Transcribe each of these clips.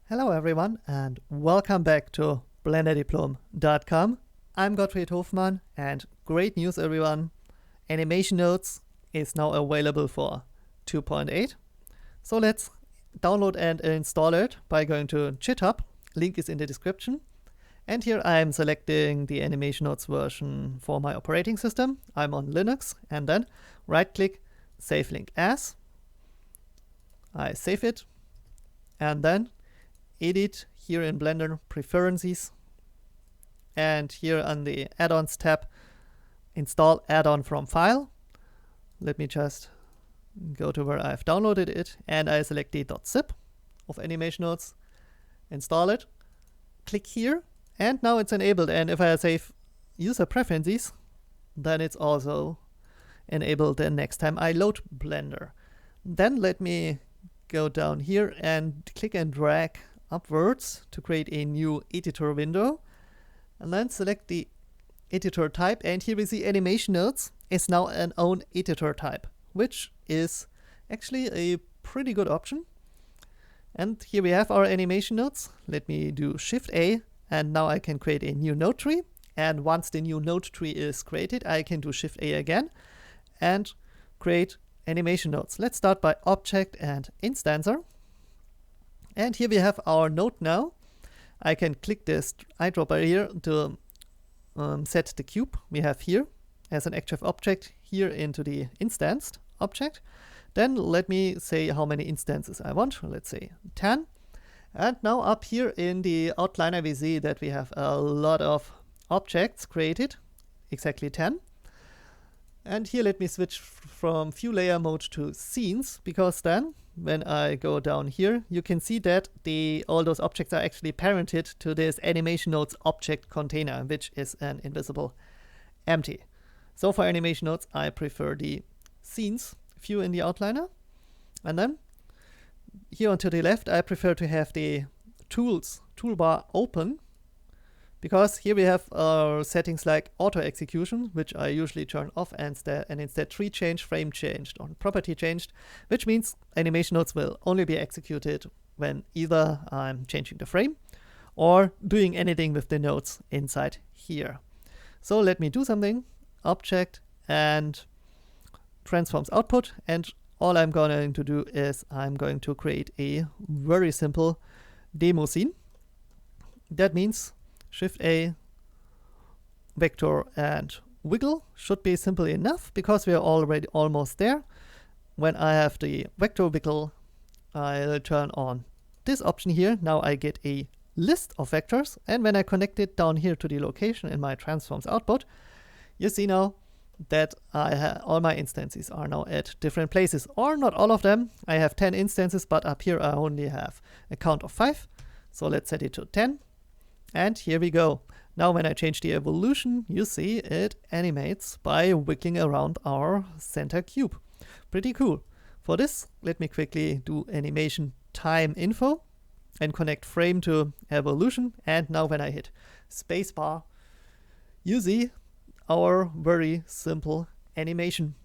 Hello everyone and welcome back to BlenderDiplom.com. I'm Gottfried Hofmann and great news everyone, Animation Notes is now available for 2.8. So let's download and install it by going to GitHub, link is in the description. And here I'm selecting the Animation Notes version for my operating system. I'm on Linux and then right click, save link as. I save it and then edit here in Blender Preferences, and here on the add-ons tab, install add-on from file. Let me just go to where I've downloaded it and I select the .zip of Animation Notes, install it, click here, and now it's enabled. And if I save user preferences, then it's also enabled the next time I load Blender. Then let me go down here and click and drag upwards to create a new editor window, and then select the editor type, and here we see Animation Notes is now an own editor type, which is actually a pretty good option. And here we have our Animation Notes. Let me do Shift A, and now I can create a new node tree, and once the new node tree is created, I can do Shift A again and create Animation Notes. Let's start by Object and Instancer. And here we have our node now. I can click this eyedropper here to set the cube we have here as an active object here into the instanced object. Then let me say how many instances I want. Let's say 10. And now up here in the outliner we see that we have a lot of objects created, exactly 10. And here let me switch from view layer mode to scenes, because then when I go down here, you can see that all those objects are actually parented to this Animation Notes object container, which is an invisible empty. So for Animation Notes, I prefer the scenes view in the outliner. And then here on to the left, I prefer to have the tools toolbar open, because here we have settings like auto execution, which I usually turn off, and instead tree change, frame changed, or property changed, which means Animation Notes will only be executed when either I'm changing the frame or doing anything with the nodes inside here. So let me do something, object and transforms output, and all I'm going to do is I'm going to create a very simple demo scene. That means Shift A, vector and wiggle should be simple enough because we are already almost there. When I have the vector wiggle, I'll turn on this option here. Now I get a list of vectors, and when I connect it down here to the location in my transforms output, you see now that all my instances are now at different places, or not all of them. I have 10 instances, but up here I only have a count of 5. So let's set it to 10. And here we go. Now when I change the evolution, you see it animates by wiggling around our center cube. Pretty cool. For this, let me quickly do animation time info and connect frame to evolution. And now when I hit spacebar, you see our very simple animation.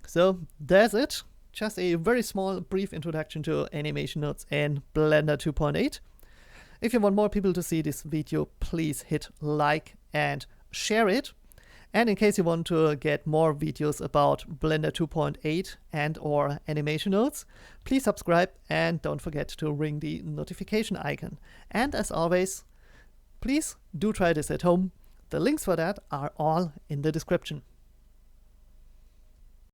So that's it. Just a very small, brief introduction to Animation Notes in Blender 2.8. If you want more people to see this video, please hit like and share it. And in case you want to get more videos about Blender 2.8 and or Animation Notes, please subscribe and don't forget to ring the notification icon. And as always, please do try this at home. The links for that are all in the description.